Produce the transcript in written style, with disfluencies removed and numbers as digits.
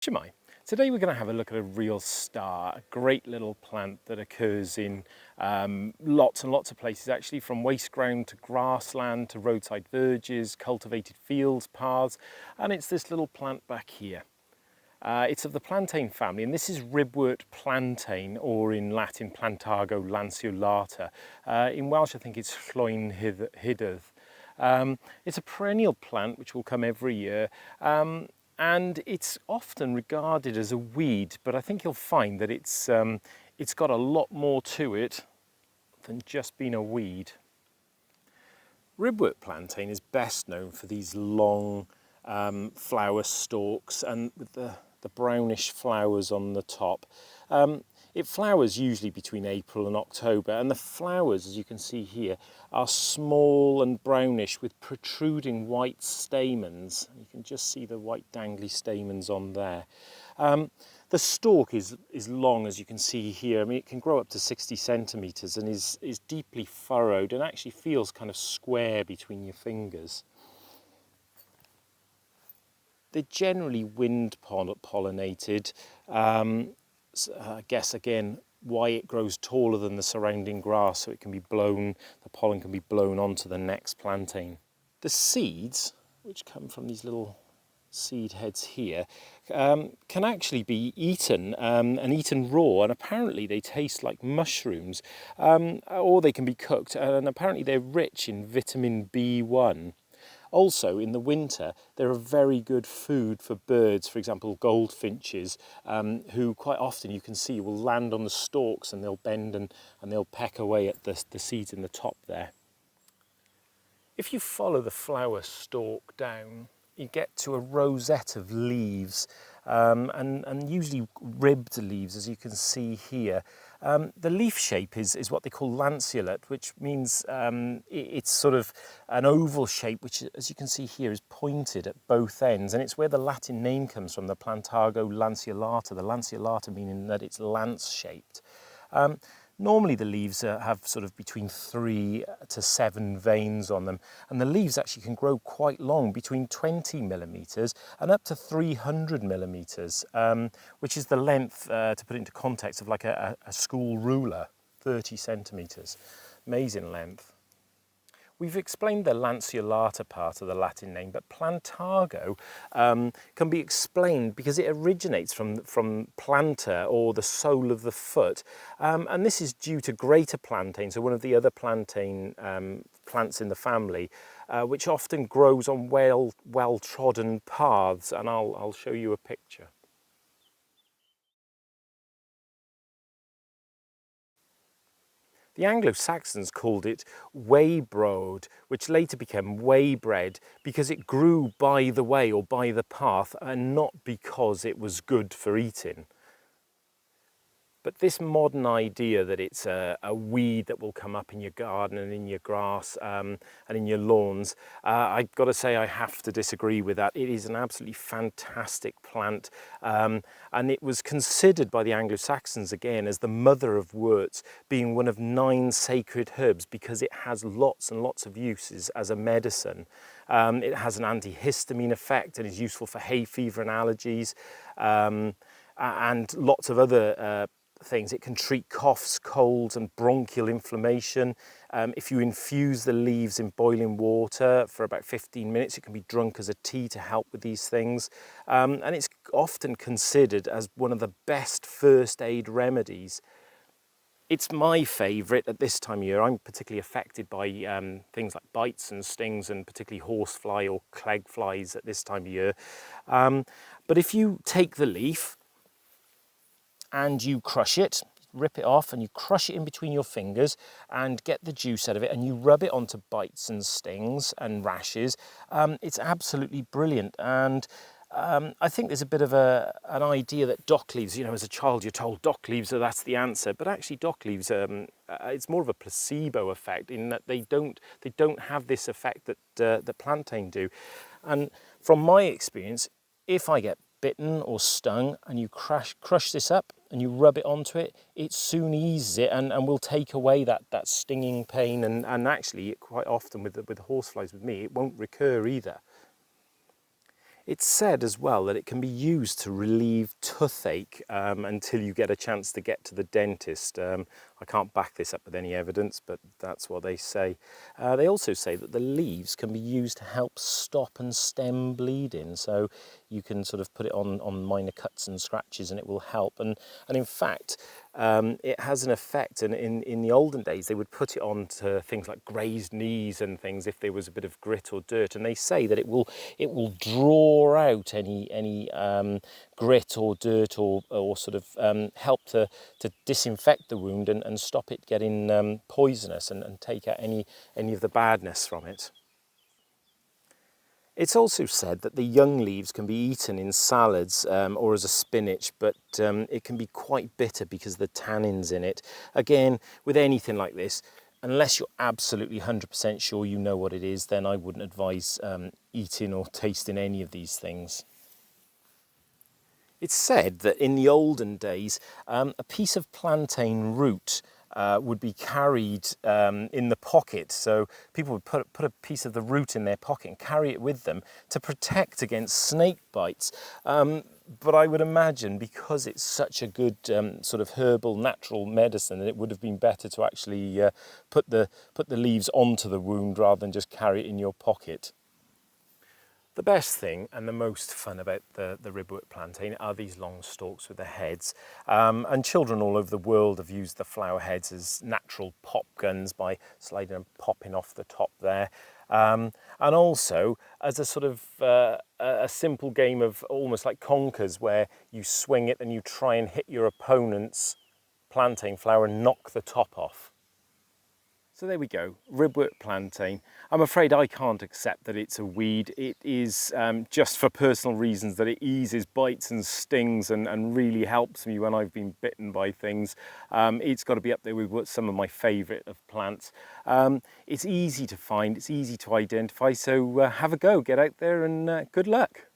Shemai. Today we're going to have a look at a real star, a great little plant that occurs in lots and lots of places actually, from waste ground to grassland to roadside verges, cultivated fields, paths, and it's this little plant back here. It's of the plantain family, and this is Ribwort Plantain, or in Latin Plantago lanceolata. In Welsh I think it's Llwyn Hydydd. It's a perennial plant which will come every year. And it's often regarded as a weed, but I think you'll find that it's got a lot more to it than just being a weed. Ribwort plantain is best known for these long flower stalks and with the brownish flowers on the top. It flowers usually between April and October, and the flowers, as you can see here, are small and brownish with protruding white stamens. You can just see the white dangly stamens on there. The stalk is long, as you can see here. I mean, it can grow up to 60 centimetres and is deeply furrowed and actually feels kind of square between your fingers. They're generally wind pollinated. I guess again why it grows taller than the surrounding grass, so it can be blown, the pollen can be blown onto the next plantain. The seeds, which come from these little seed heads here, can actually be eaten and eaten raw, and apparently they taste like mushrooms, or they can be cooked, and apparently they're rich in vitamin B1. Also, in the winter, they're a very good food for birds, for example, goldfinches, who quite often you can see will land on the stalks and they'll bend and they'll peck away at the seeds in the top there. If you follow the flower stalk down, you get to a rosette of leaves, and usually ribbed leaves, as you can see here. The leaf shape is what they call lanceolate, which means it's sort of an oval shape, which, as you can see here, is pointed at both ends, and it's where the Latin name comes from, the Plantago lanceolata, the lanceolata meaning that it's lance-shaped. Normally the leaves have sort of between 3 to 7 veins on them, and the leaves actually can grow quite long, between 20 millimetres and up to 300 millimetres, which is the length, to put it into context, of like a school ruler, 30 centimetres. Amazing length. We've explained the lanceolata part of the Latin name, but Plantago can be explained because it originates from planta, or the sole of the foot, and this is due to greater plantain, so one of the other plantain plants in the family, which often grows on well-trodden paths, and I'll show you a picture. The Anglo-Saxons called it waybroad, which later became waybread, because it grew by the way or by the path and not because it was good for eating. But this modern idea that it's a weed that will come up in your garden and in your grass and in your lawns, I've got to say I have to disagree with that. It is an absolutely fantastic plant, and it was considered by the Anglo-Saxons again as the mother of worts, being one of 9 sacred herbs because it has lots and lots of uses as a medicine. It has an antihistamine effect and is useful for hay fever and allergies, and lots of other things. It can treat coughs, colds and bronchial inflammation. If you infuse the leaves in boiling water for about 15 minutes, it can be drunk as a tea to help with these things. And it's often considered as one of the best first aid remedies. It's my favourite at this time of year. I'm particularly affected by things like bites and stings, and particularly horsefly or clegg flies at this time of year. But if you take the leaf and you crush it, rip it off, and you crush it in between your fingers and get the juice out of it, and you rub it onto bites and stings and rashes, it's absolutely brilliant. And I think there's a bit of an idea that dock leaves, you know, as a child you're told dock leaves, so that's the answer, but actually dock leaves, it's more of a placebo effect, in that they don't have this effect that plantain do. And from my experience, if I get bitten or stung and you crush this up and you rub it onto it, it soon eases it and will take away that stinging pain, and actually quite often with horseflies with me, it won't recur either. It's said as well that it can be used to relieve toothache until you get a chance to get to the dentist. I can't back this up with any evidence, but that's what they say. They also say that the leaves can be used to help stop and stem bleeding. So you can sort of put it on minor cuts and scratches and it will help. And in fact, it has an effect. And in the olden days, they would put it on to things like grazed knees and things if there was a bit of grit or dirt. And they say that it will draw out any grit or dirt or sort of help to disinfect the wound and stop it getting poisonous and take out any of the badness from it. It's also said that the young leaves can be eaten in salads or as a spinach, but it can be quite bitter because of the tannins in it. Again, with anything like this, unless you're absolutely 100% sure you know what it is, then I wouldn't advise eating or tasting any of these things. It's said that in the olden days, a piece of plantain root would be carried in the pocket. So people would put a piece of the root in their pocket and carry it with them to protect against snake bites. But I would imagine because it's such a good sort of herbal natural medicine, it would have been better to actually put the leaves onto the wound rather than just carry it in your pocket. The best thing and the most fun about the Ribwort plantain are these long stalks with the heads. And children all over the world have used the flower heads as natural pop guns by sliding and popping off the top there. And also as a sort of a simple game of almost like conkers where you swing it and you try and hit your opponent's plantain flower and knock the top off. So there we go, Ribwort plantain. I'm afraid I can't accept that it's a weed. It is just for personal reasons that it eases bites and stings and really helps me when I've been bitten by things. It's got to be up there with some of my favourite of plants. It's easy to find, it's easy to identify, so have a go, get out there and good luck.